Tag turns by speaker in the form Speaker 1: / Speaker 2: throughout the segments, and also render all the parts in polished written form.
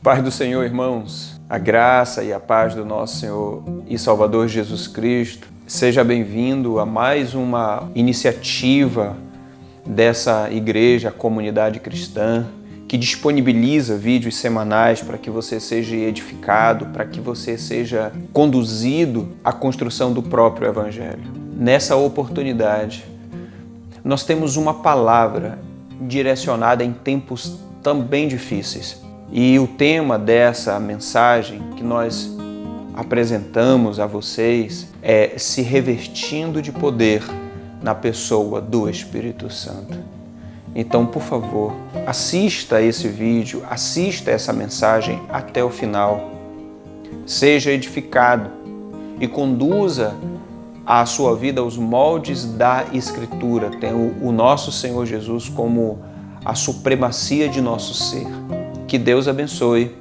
Speaker 1: Paz do Senhor, irmãos, a graça e a paz do nosso Senhor e Salvador Jesus Cristo. Seja bem-vindo a mais uma iniciativa dessa igreja, a comunidade cristã, que disponibiliza vídeos semanais para que você seja edificado, para que você seja conduzido à construção do próprio Evangelho. Nessa oportunidade, nós temos uma palavra direcionada em tempos também difíceis. E o tema dessa mensagem que nós apresentamos a vocês é se revestindo de poder na pessoa do Espírito Santo. Então, por favor, assista esse vídeo, assista essa mensagem até o final. Seja edificado e conduza a sua vida aos moldes da Escritura. Tem o nosso Senhor Jesus como a supremacia de nosso ser. Que Deus abençoe.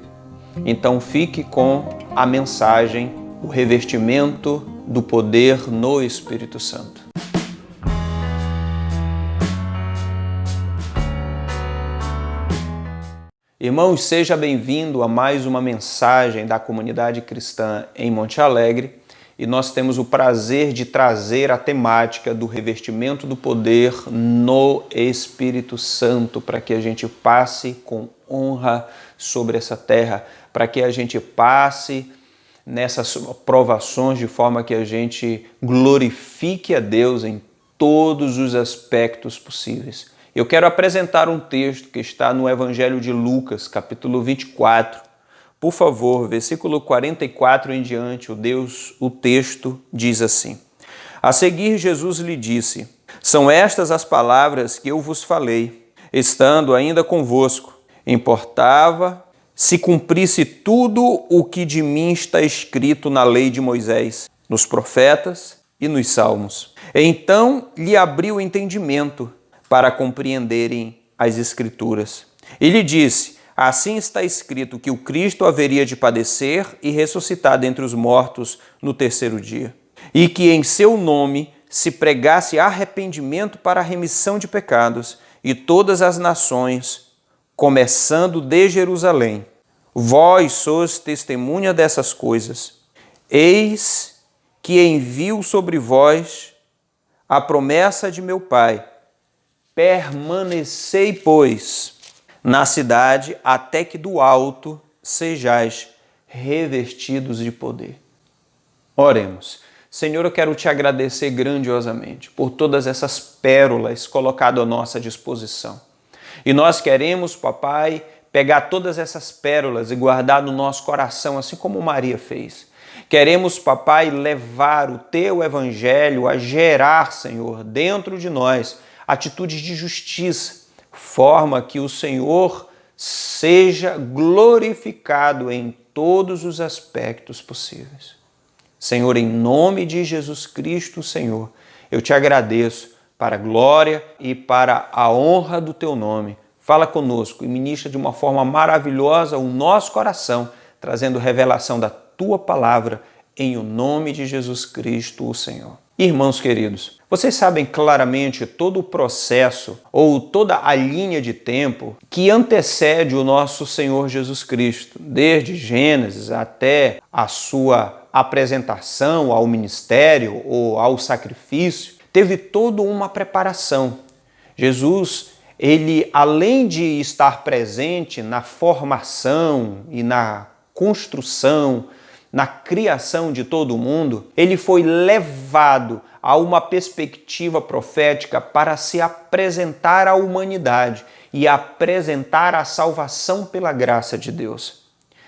Speaker 1: Então fique com a mensagem, o revestimento do poder no Espírito Santo. Irmãos, seja bem-vindo a mais uma mensagem da comunidade cristã em Monte Alegre. E nós temos o prazer de trazer a temática do revestimento do poder no Espírito Santo, para que a gente passe com honra sobre essa terra, para que a gente passe nessas provações de forma que a gente glorifique a Deus em todos os aspectos possíveis. Eu quero apresentar um texto que está no Evangelho de Lucas, capítulo 24. Por favor, versículo 44 em diante, o texto diz assim: A seguir, Jesus lhe disse: São estas as palavras que eu vos falei, estando ainda convosco. Importava se cumprisse tudo o que de mim está escrito na lei de Moisés, nos profetas e nos salmos. Então lhe abriu o entendimento para compreenderem as Escrituras. E lhe disse: Assim está escrito que o Cristo haveria de padecer e ressuscitar dentre os mortos no terceiro dia, e que em seu nome se pregasse arrependimento para a remissão de pecados, e todas as nações, começando de Jerusalém. Vós sois testemunha dessas coisas. Eis que envio sobre vós a promessa de meu Pai. Permanecei, pois, na cidade, até que do alto sejais revestidos de poder. Oremos. Senhor, eu quero te agradecer grandiosamente por todas essas pérolas colocadas à nossa disposição. E nós queremos, papai, pegar todas essas pérolas e guardar no nosso coração, assim como Maria fez. Queremos, papai, levar o teu evangelho a gerar, Senhor, dentro de nós, atitudes de justiça, forma que o Senhor seja glorificado em todos os aspectos possíveis. Senhor, em nome de Jesus Cristo, Senhor, eu te agradeço para a glória e para a honra do teu nome. Fala conosco e ministra de uma forma maravilhosa o nosso coração, trazendo revelação da tua palavra em o nome de Jesus Cristo, o Senhor. Irmãos queridos, vocês sabem claramente todo o processo ou toda a linha de tempo que antecede o nosso Senhor Jesus Cristo, desde Gênesis até a sua apresentação ao ministério ou ao sacrifício, teve toda uma preparação. Jesus, ele, além de estar presente na formação e na construção, na criação de todo o mundo, ele foi levado a uma perspectiva profética para se apresentar à humanidade e apresentar a salvação pela graça de Deus.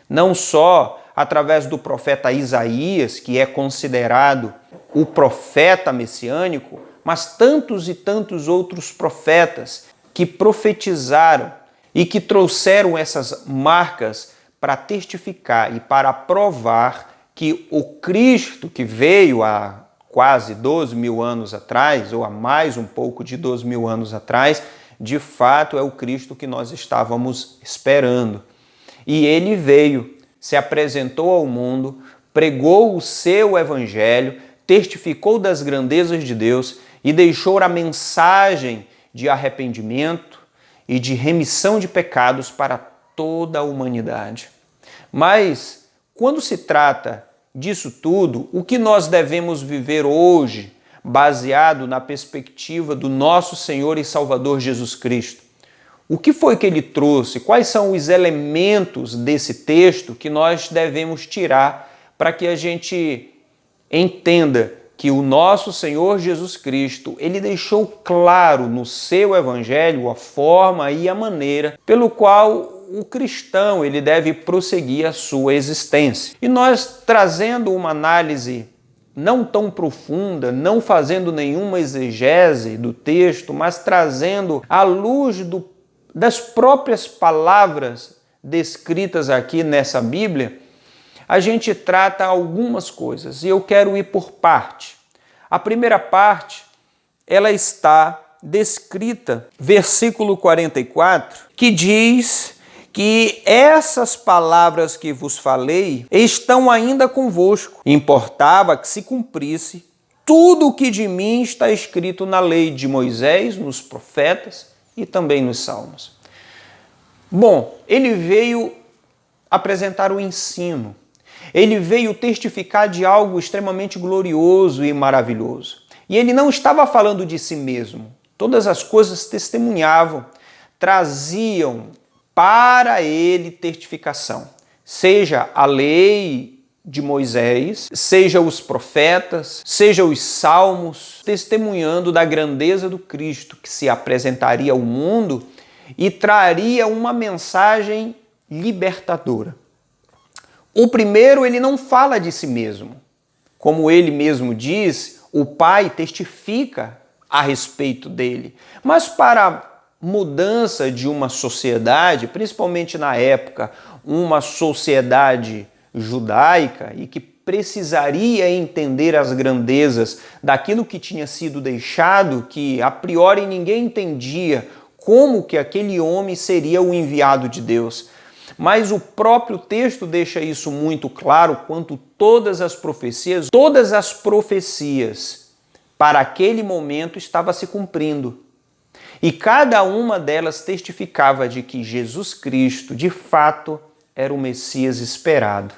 Speaker 1: Não só através do profeta Isaías, que é considerado o profeta messiânico, mas tantos e tantos outros profetas que profetizaram e que trouxeram essas marcas para testificar e para provar que o Cristo que veio há quase 12 mil anos atrás, ou há mais um pouco de 12 mil anos atrás, de fato é o Cristo que nós estávamos esperando. E ele veio, se apresentou ao mundo, pregou o seu evangelho, testificou das grandezas de Deus e deixou a mensagem de arrependimento e de remissão de pecados para toda a humanidade. Mas, quando se trata disso tudo, o que nós devemos viver hoje, baseado na perspectiva do nosso Senhor e Salvador Jesus Cristo? O que foi que ele trouxe? Quais são os elementos desse texto que nós devemos tirar para que a gente entenda que o nosso Senhor Jesus Cristo, ele deixou claro no seu evangelho a forma e a maneira pelo qual o cristão ele deve prosseguir a sua existência. E nós, trazendo uma análise não tão profunda, não fazendo nenhuma exegese do texto, mas trazendo à luz das próprias palavras descritas aqui nessa Bíblia, a gente trata algumas coisas, e eu quero ir por parte. A primeira parte, ela está descrita, versículo 44, que diz que essas palavras que vos falei estão ainda convosco. Importava que se cumprisse tudo o que de mim está escrito na lei de Moisés, nos profetas e também nos salmos. Bom, ele veio apresentar o ensino. Ele veio testificar de algo extremamente glorioso e maravilhoso. E ele não estava falando de si mesmo. Todas as coisas testemunhavam, traziam para ele testificação. Seja a lei de Moisés, seja os profetas, seja os salmos, testemunhando da grandeza do Cristo que se apresentaria ao mundo e traria uma mensagem libertadora. O primeiro, ele não fala de si mesmo. Como ele mesmo diz, o Pai testifica a respeito dele. Mas para a mudança de uma sociedade, principalmente na época, uma sociedade judaica e que precisaria entender as grandezas daquilo que tinha sido deixado, que a priori ninguém entendia como que aquele homem seria o enviado de Deus. Mas o próprio texto deixa isso muito claro quanto todas as profecias para aquele momento estava se cumprindo. E cada uma delas testificava de que Jesus Cristo, de fato, era o Messias esperado.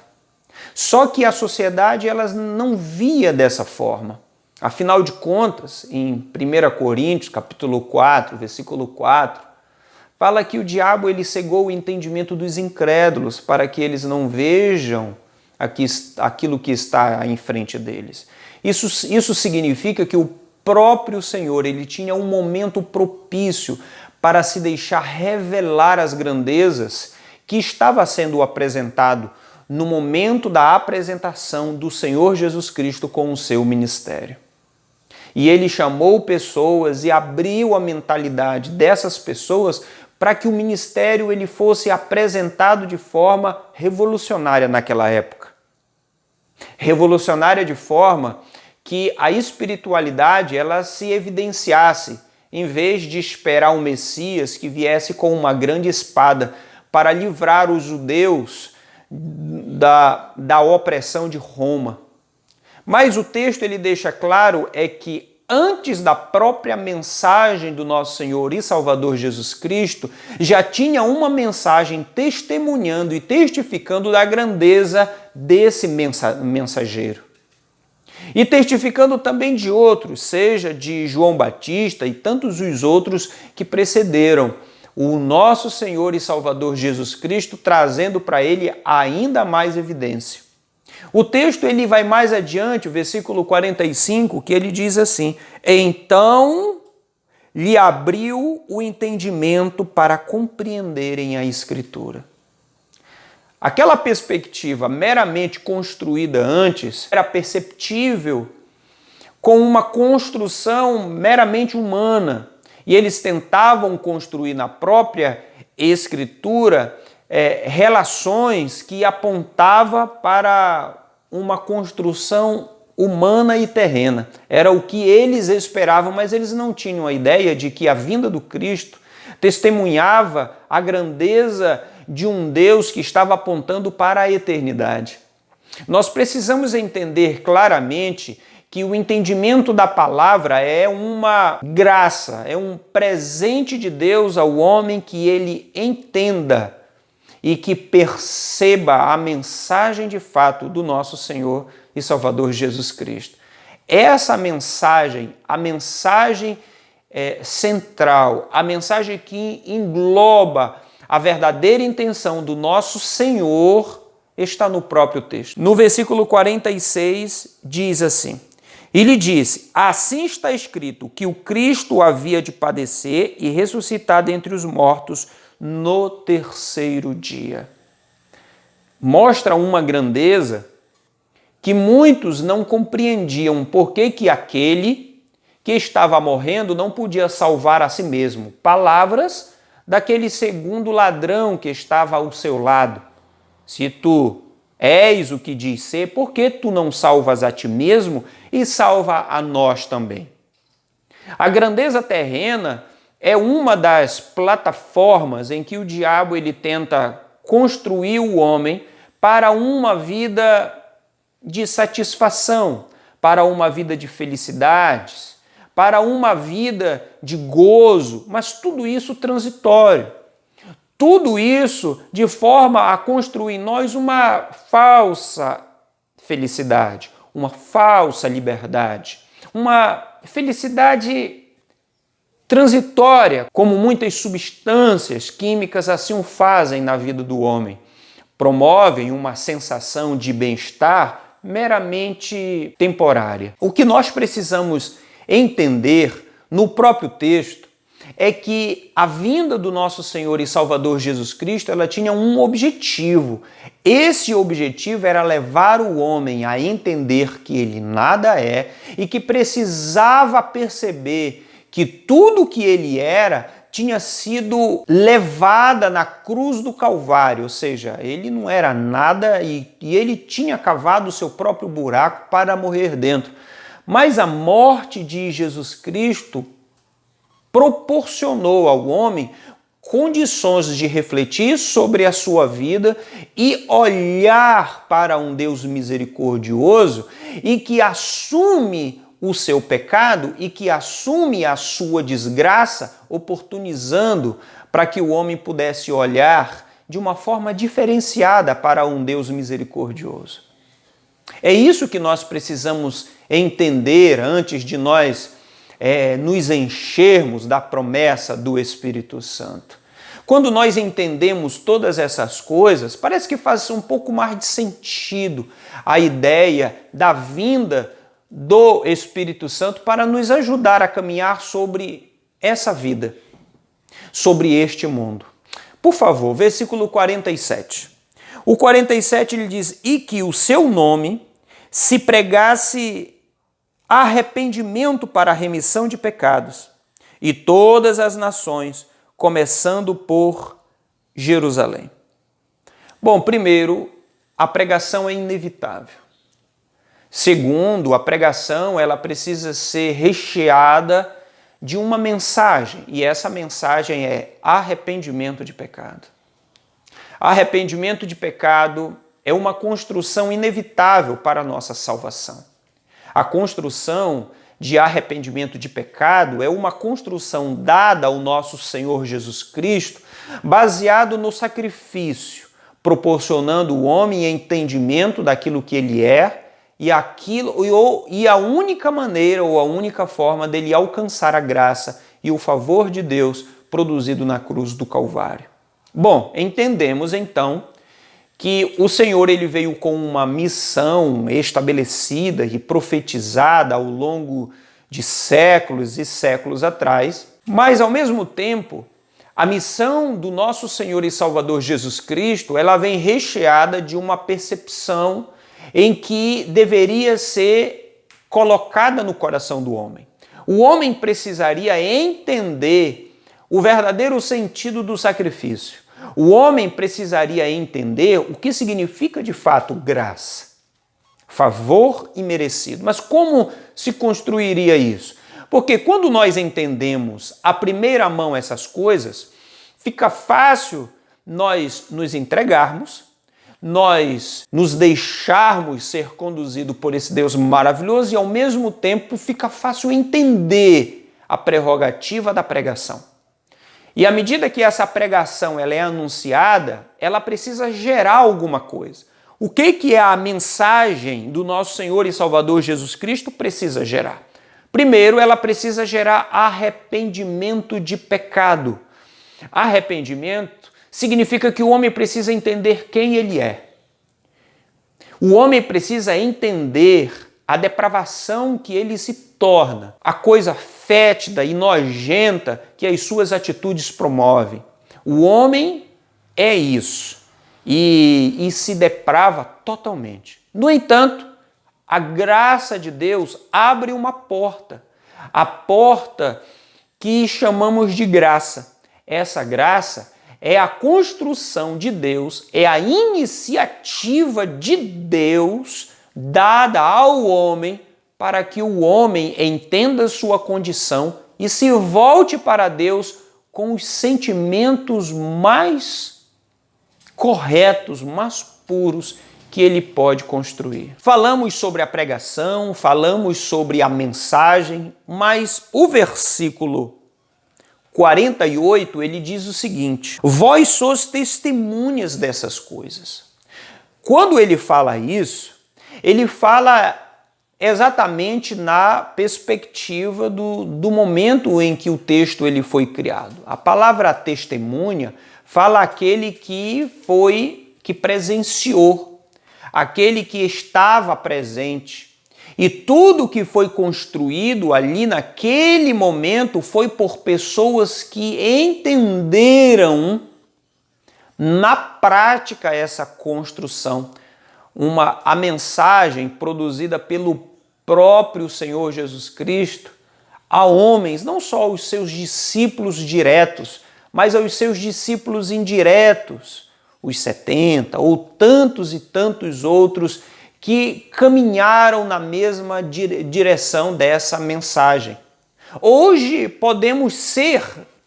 Speaker 1: Só que a sociedade elas não via dessa forma. Afinal de contas, em 1 Coríntios, capítulo 4, versículo 4, fala que o diabo ele cegou o entendimento dos incrédulos para que eles não vejam aquilo que está em frente deles. Isso significa que o próprio Senhor ele tinha um momento propício para se deixar revelar as grandezas que estava sendo apresentado no momento da apresentação do Senhor Jesus Cristo com o seu ministério. E ele chamou pessoas e abriu a mentalidade dessas pessoas para que o ministério ele fosse apresentado de forma revolucionária naquela época. Revolucionária de forma que a espiritualidade ela se evidenciasse, em vez de esperar um Messias que viesse com uma grande espada para livrar os judeus da opressão de Roma. Mas o texto ele deixa claro é que antes da própria mensagem do nosso Senhor e Salvador Jesus Cristo, já tinha uma mensagem testemunhando e testificando da grandeza desse mensageiro. E testificando também de outros, seja de João Batista e tantos os outros que precederam o nosso Senhor e Salvador Jesus Cristo, trazendo para ele ainda mais evidência. O texto ele vai mais adiante, o versículo 45, que ele diz assim: então lhe abriu o entendimento para compreenderem a Escritura. Aquela perspectiva meramente construída antes era perceptível com uma construção meramente humana. E eles tentavam construir na própria Escritura relações que apontavam para uma construção humana e terrena. Era o que eles esperavam, mas eles não tinham a ideia de que a vinda do Cristo testemunhava a grandeza de um Deus que estava apontando para a eternidade. Nós precisamos entender claramente que o entendimento da palavra é uma graça, é um presente de Deus ao homem que ele entenda e que perceba a mensagem de fato do nosso Senhor e Salvador Jesus Cristo. Essa mensagem, a mensagem central, a mensagem que engloba a verdadeira intenção do nosso Senhor, está no próprio texto. No versículo 46 diz assim: e lhe disse, assim está escrito, que o Cristo havia de padecer e ressuscitar dentre os mortos no terceiro dia. Mostra uma grandeza que muitos não compreendiam por que aquele que estava morrendo não podia salvar a si mesmo. Palavras daquele segundo ladrão que estava ao seu lado. Se tu és o que diz ser, por que tu não salvas a ti mesmo e salva a nós também? A grandeza terrena é uma das plataformas em que o diabo ele tenta construir o homem para uma vida de satisfação, para uma vida de felicidades, para uma vida de gozo, mas tudo isso transitório. Tudo isso de forma a construir em nós uma falsa felicidade, uma falsa liberdade, uma felicidade transitória, como muitas substâncias químicas assim o fazem na vida do homem. Promovem uma sensação de bem-estar meramente temporária. O que nós precisamos entender no próprio texto é que a vinda do nosso Senhor e Salvador Jesus Cristo, ela tinha um objetivo. Esse objetivo era levar o homem a entender que ele nada é e que precisava perceber que tudo que ele era tinha sido levada na cruz do Calvário, ou seja, ele não era nada e ele tinha cavado o seu próprio buraco para morrer dentro. Mas a morte de Jesus Cristo proporcionou ao homem condições de refletir sobre a sua vida e olhar para um Deus misericordioso e que assume o seu pecado e que assume a sua desgraça, oportunizando para que o homem pudesse olhar de uma forma diferenciada para um Deus misericordioso. É isso que nós precisamos entender antes de nós nos enchermos da promessa do Espírito Santo. Quando nós entendemos todas essas coisas, parece que faz um pouco mais de sentido a ideia da vinda do Espírito Santo para nos ajudar a caminhar sobre essa vida, sobre este mundo. Por favor, versículo 47. O 47 ele diz, e que o seu nome se pregasse arrependimento para a remissão de pecados, e todas as nações, começando por Jerusalém. Bom, primeiro, a pregação é inevitável. Segundo, a pregação ela precisa ser recheada de uma mensagem, e essa mensagem é arrependimento de pecado. Arrependimento de pecado é uma construção inevitável para a nossa salvação. A construção de arrependimento de pecado é uma construção dada ao nosso Senhor Jesus Cristo, baseado no sacrifício, proporcionando ao homem entendimento daquilo que ele é e a única maneira ou a única forma dele alcançar a graça e o favor de Deus produzido na cruz do Calvário. Bom, entendemos então que o Senhor ele veio com uma missão estabelecida e profetizada ao longo de séculos e séculos atrás, mas ao mesmo tempo, a missão do nosso Senhor e Salvador Jesus Cristo, ela vem recheada de uma percepção em que deveria ser colocada no coração do homem. O homem precisaria entender o verdadeiro sentido do sacrifício. O homem precisaria entender o que significa de fato graça, favor imerecido. Mas como se construiria isso? Porque quando nós entendemos à primeira mão essas coisas, fica fácil nós nos entregarmos, nós nos deixarmos ser conduzidos por esse Deus maravilhoso e ao mesmo tempo fica fácil entender a prerrogativa da pregação. E à medida que essa pregação ela é anunciada, ela precisa gerar alguma coisa. O que é a mensagem do nosso Senhor e Salvador Jesus Cristo precisa gerar? Primeiro, ela precisa gerar arrependimento de pecado. Arrependimento significa que o homem precisa entender quem ele é. O homem precisa entender a depravação que ele se torna, a coisa fétida e nojenta que as suas atitudes promovem. O homem é isso e se deprava totalmente. No entanto, a graça de Deus abre uma porta, a porta que chamamos de graça. Essa graça é a construção de Deus, é a iniciativa de Deus dada ao homem para que o homem entenda sua condição e se volte para Deus com os sentimentos mais corretos, mais puros que ele pode construir. Falamos sobre a pregação, falamos sobre a mensagem, mas o versículo 48, ele diz o seguinte: vós sois testemunhas dessas coisas. Quando ele fala isso, ele fala exatamente na perspectiva do momento em que o texto ele foi criado. A palavra testemunha fala aquele que presenciou, aquele que estava presente. E tudo que foi construído ali naquele momento foi por pessoas que entenderam na prática essa construção. A mensagem produzida pelo próprio Senhor Jesus Cristo a homens, não só aos seus discípulos diretos, mas aos seus discípulos indiretos, os 70 ou tantos e tantos outros que caminharam na mesma direção dessa mensagem. Hoje podemos ser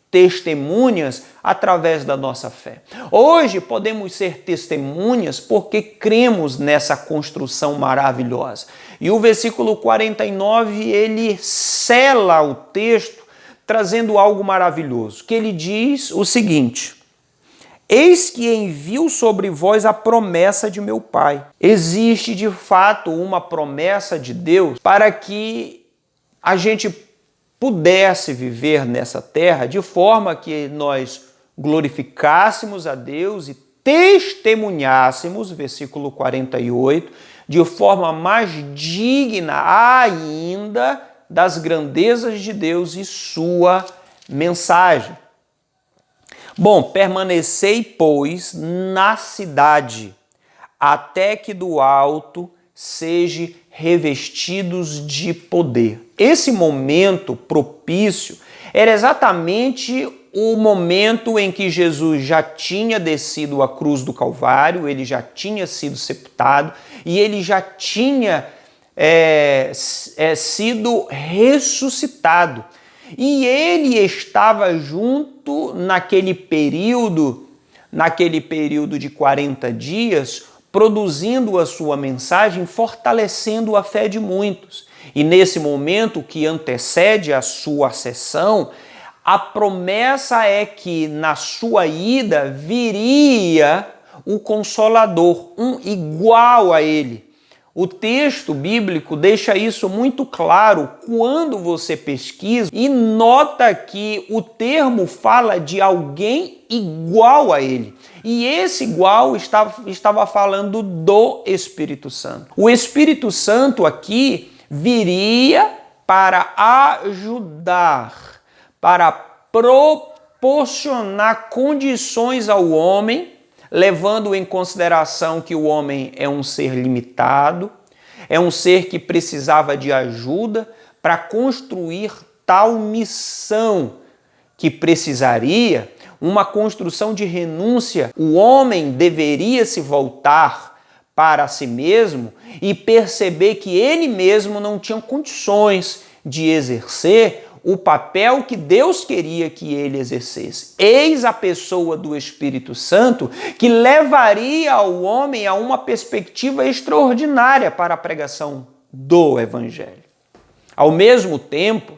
Speaker 1: testemunhas através da nossa fé. Hoje podemos ser testemunhas porque cremos nessa construção maravilhosa. E o versículo 49, ele sela o texto trazendo algo maravilhoso, que ele diz o seguinte: eis que envio sobre vós a promessa de meu Pai. Existe de fato uma promessa de Deus para que a gente pudesse viver nessa terra de forma que nós glorificássemos a Deus e testemunhássemos, versículo 48, de forma mais digna ainda das grandezas de Deus e sua mensagem. Bom, permanecei, pois, na cidade, até que do alto sejam revestidos de poder. Esse momento propício era exatamente o momento em que Jesus já tinha descido a cruz do Calvário, ele já tinha sido sepultado e ele já tinha sido ressuscitado. E ele estava junto naquele período de 40 dias, produzindo a sua mensagem, fortalecendo a fé de muitos. E nesse momento que antecede a sua ascensão, a promessa é que na sua ida viria o Consolador, um igual a ele. O texto bíblico deixa isso muito claro quando você pesquisa e nota que o termo fala de alguém igual a ele. E esse igual estava falando do Espírito Santo. O Espírito Santo aqui viria para ajudar, para proporcionar condições ao homem, levando em consideração que o homem é um ser limitado, é um ser que precisava de ajuda para construir tal missão que precisaria uma construção de renúncia. O homem deveria se voltar para si mesmo e perceber que ele mesmo não tinha condições de exercer o papel que Deus queria que ele exercesse. Eis a pessoa do Espírito Santo que levaria ao homem a uma perspectiva extraordinária para a pregação do Evangelho. Ao mesmo tempo,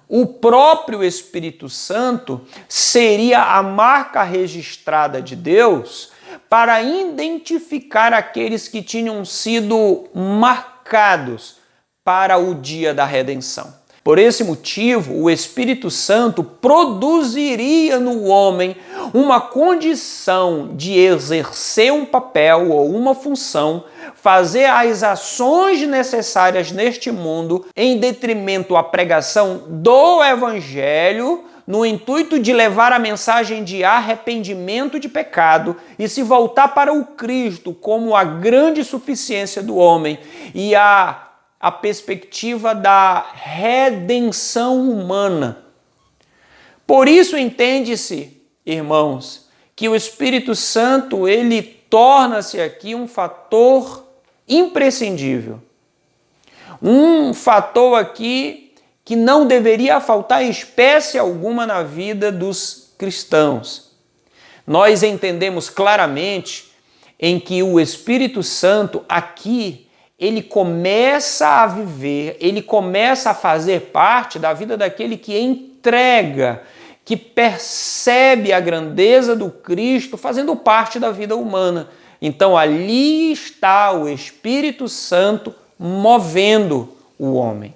Speaker 1: o próprio Espírito Santo seria a marca registrada de Deus para identificar aqueles que tinham sido marcados para o dia da redenção. Por esse motivo, o Espírito Santo produziria no homem uma condição de exercer um papel ou uma função, fazer as ações necessárias neste mundo em detrimento à pregação do Evangelho, no intuito de levar a mensagem de arrependimento de pecado e se voltar para o Cristo como a grande suficiência do homem e a perspectiva da redenção humana. Por isso entende-se, irmãos, que o Espírito Santo, ele torna-se aqui um fator imprescindível. Um fator aqui que não deveria faltar espécie alguma na vida dos cristãos. Nós entendemos claramente em que o Espírito Santo aqui ele começa a viver, ele começa a fazer parte da vida daquele que entrega, que percebe a grandeza do Cristo fazendo parte da vida humana. Então ali está o Espírito Santo movendo o homem.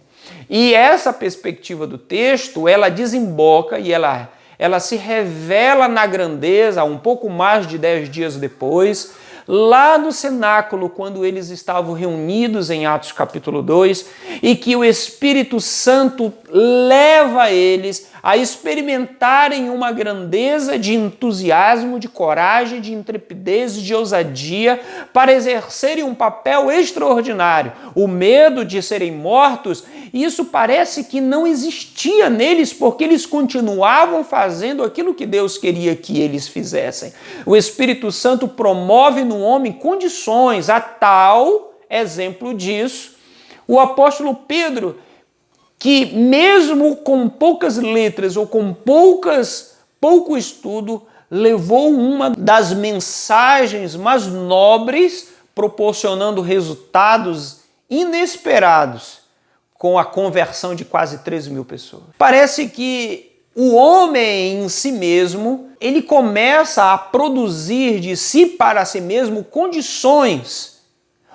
Speaker 1: E essa perspectiva do texto, ela desemboca e ela se revela na grandeza um pouco mais de 10 dias depois, lá no cenáculo, quando eles estavam reunidos em Atos capítulo 2, e que o Espírito Santo leva eles a experimentarem uma grandeza de entusiasmo, de coragem, de intrepidez, de ousadia, para exercerem um papel extraordinário. O medo de serem mortos, isso parece que não existia neles, porque eles continuavam fazendo aquilo que Deus queria que eles fizessem. O Espírito Santo promove no homem condições, a tal exemplo disso, o apóstolo Pedro, que mesmo com poucas letras ou com pouco estudo, levou uma das mensagens mais nobres, proporcionando resultados inesperados com a conversão de quase 13.000 pessoas. Parece que o homem em si mesmo, ele começa a produzir de si para si mesmo condições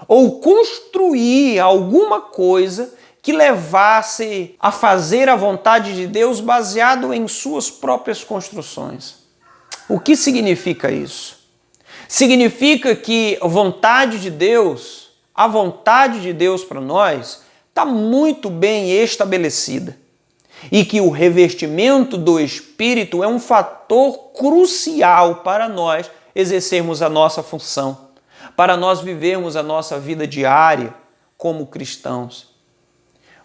Speaker 1: ou construir alguma coisa que levasse a fazer a vontade de Deus baseado em suas próprias construções. O que significa isso? Significa que a vontade de Deus para nós está muito bem estabelecida e que o revestimento do Espírito é um fator crucial para nós exercermos a nossa função, para nós vivermos a nossa vida diária como cristãos.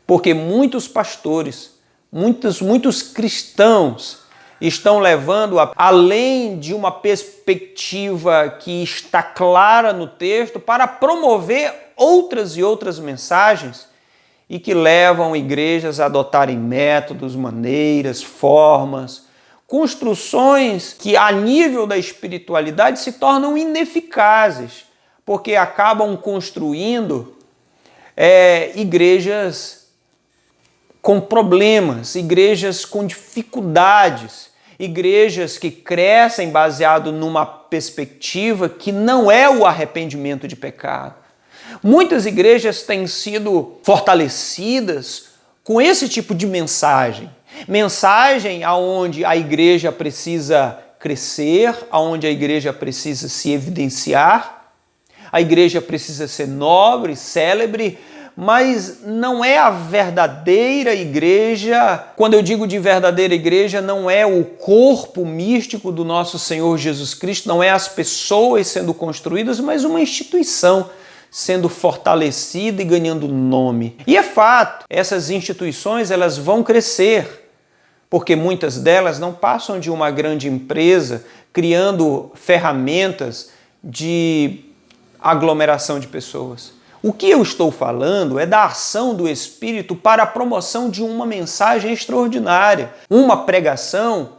Speaker 1: Porque muitos pastores, muitos cristãos estão levando além de uma perspectiva que está clara no texto para promover outras e outras mensagens e que levam igrejas a adotarem métodos, maneiras, formas, construções que a nível da espiritualidade se tornam ineficazes, porque acabam construindo igrejas com problemas, igrejas com dificuldades, igrejas que crescem baseado numa perspectiva que não é o arrependimento de pecado. Muitas igrejas têm sido fortalecidas com esse tipo de mensagem. Mensagem aonde a igreja precisa crescer, aonde a igreja precisa se evidenciar, a igreja precisa ser nobre, célebre, mas não é a verdadeira igreja. Quando eu digo de verdadeira igreja, não é o corpo místico do nosso Senhor Jesus Cristo, não é as pessoas sendo construídas, mas uma instituição sendo fortalecida e ganhando nome. E é fato, essas instituições elas vão crescer, porque muitas delas não passam de uma grande empresa criando ferramentas de aglomeração de pessoas. O que eu estou falando é da ação do Espírito para a promoção de uma mensagem extraordinária, uma pregação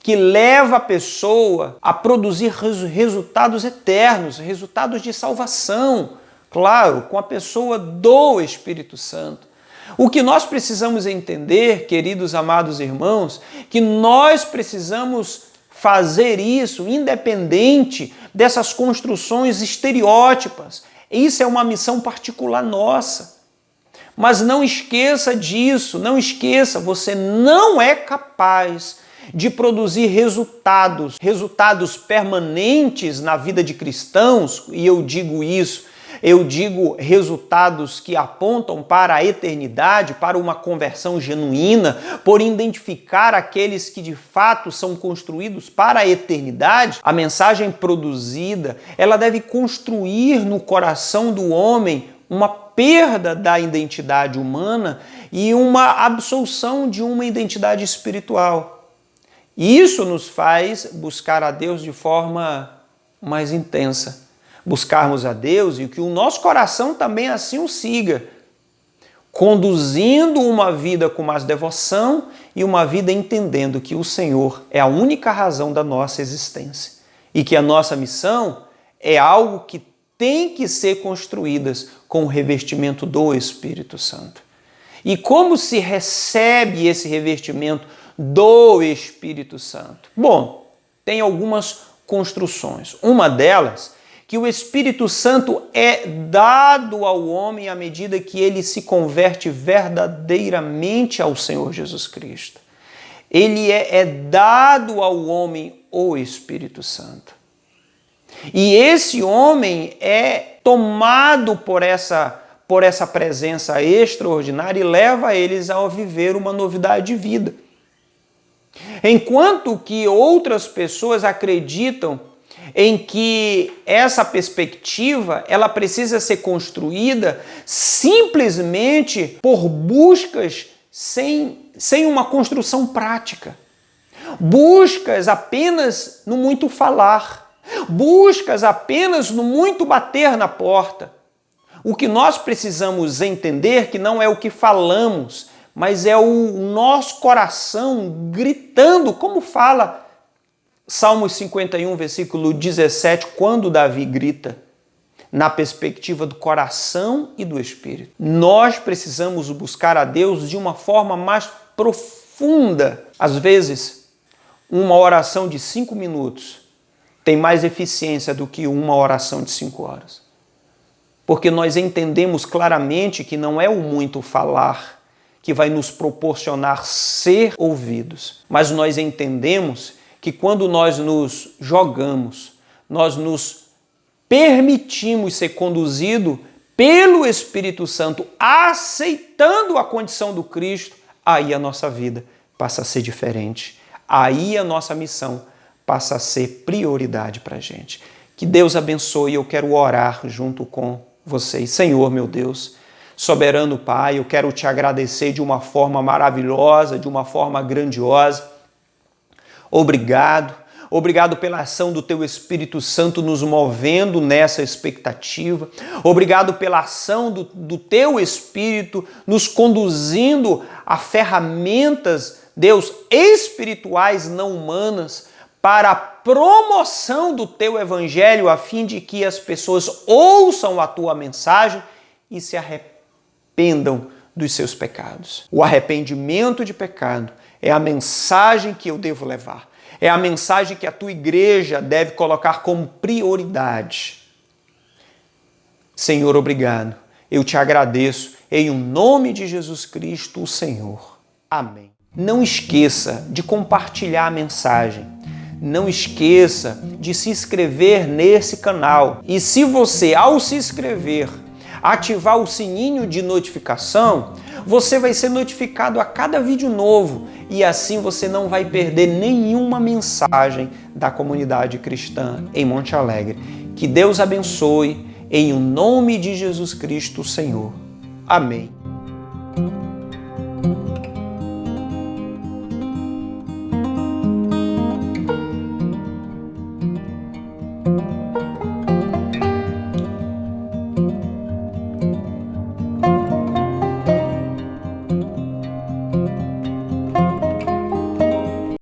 Speaker 1: que leva a pessoa a produzir resultados eternos, resultados de salvação, claro, com a pessoa do Espírito Santo. O que nós precisamos entender, queridos amados irmãos, que nós precisamos fazer isso independente dessas construções estereótipas. Isso é uma missão particular nossa. Mas não esqueça disso, não esqueça, você não é capaz de produzir resultados permanentes na vida de cristãos, e eu digo resultados que apontam para a eternidade, para uma conversão genuína, por identificar aqueles que de fato são construídos para a eternidade. A mensagem produzida, ela deve construir no coração do homem uma perda da identidade humana e uma absolução de uma identidade espiritual. E isso nos faz buscar a Deus de forma mais intensa. Buscarmos a Deus e que o nosso coração também assim o siga, conduzindo uma vida com mais devoção e uma vida entendendo que o Senhor é a única razão da nossa existência e que a nossa missão é algo que tem que ser construídas com o revestimento do Espírito Santo. E como se recebe esse revestimento do Espírito Santo? Bom, tem algumas construções. Uma delas, que o Espírito Santo é dado ao homem à medida que ele se converte verdadeiramente ao Senhor Jesus Cristo. Ele é dado ao homem o Espírito Santo. E esse homem é tomado por essa presença extraordinária e leva eles a viver uma novidade de vida. Enquanto que outras pessoas acreditam em que essa perspectiva ela precisa ser construída simplesmente por buscas sem uma construção prática. Buscas apenas no muito falar. Buscas apenas no muito bater na porta. O que nós precisamos entender que não é o que falamos, mas é o nosso coração gritando, como fala Salmos 51, versículo 17, quando Davi grita, na perspectiva do coração e do espírito. Nós precisamos buscar a Deus de uma forma mais profunda. Às vezes, uma oração de 5 minutos tem mais eficiência do que uma oração de 5 horas. Porque nós entendemos claramente que não é o muito falar que vai nos proporcionar ser ouvidos, mas nós entendemos que quando nós nos jogamos, nós nos permitimos ser conduzidos pelo Espírito Santo, aceitando a condição do Cristo, aí a nossa vida passa a ser diferente. Aí a nossa missão passa a ser prioridade para a gente. Que Deus abençoe, eu quero orar junto com vocês. Senhor, meu Deus, soberano Pai, eu quero te agradecer de uma forma maravilhosa, de uma forma grandiosa. Obrigado. Obrigado pela ação do Teu Espírito Santo nos movendo nessa expectativa. Obrigado pela ação do Teu Espírito nos conduzindo a ferramentas, Deus, espirituais não humanas, para a promoção do Teu Evangelho, a fim de que as pessoas ouçam a Tua mensagem e se arrependam dos seus pecados. O arrependimento de pecado é a mensagem que eu devo levar. É a mensagem que a Tua igreja deve colocar como prioridade. Senhor, obrigado. Eu te agradeço em nome de Jesus Cristo, o Senhor. Amém. Não esqueça de compartilhar a mensagem. Não esqueça de se inscrever nesse canal. E se você, ao se inscrever, ativar o sininho de notificação, você vai ser notificado a cada vídeo novo e assim você não vai perder nenhuma mensagem da comunidade cristã em Monte Alegre. Que Deus abençoe em nome de Jesus Cristo, Senhor. Amém.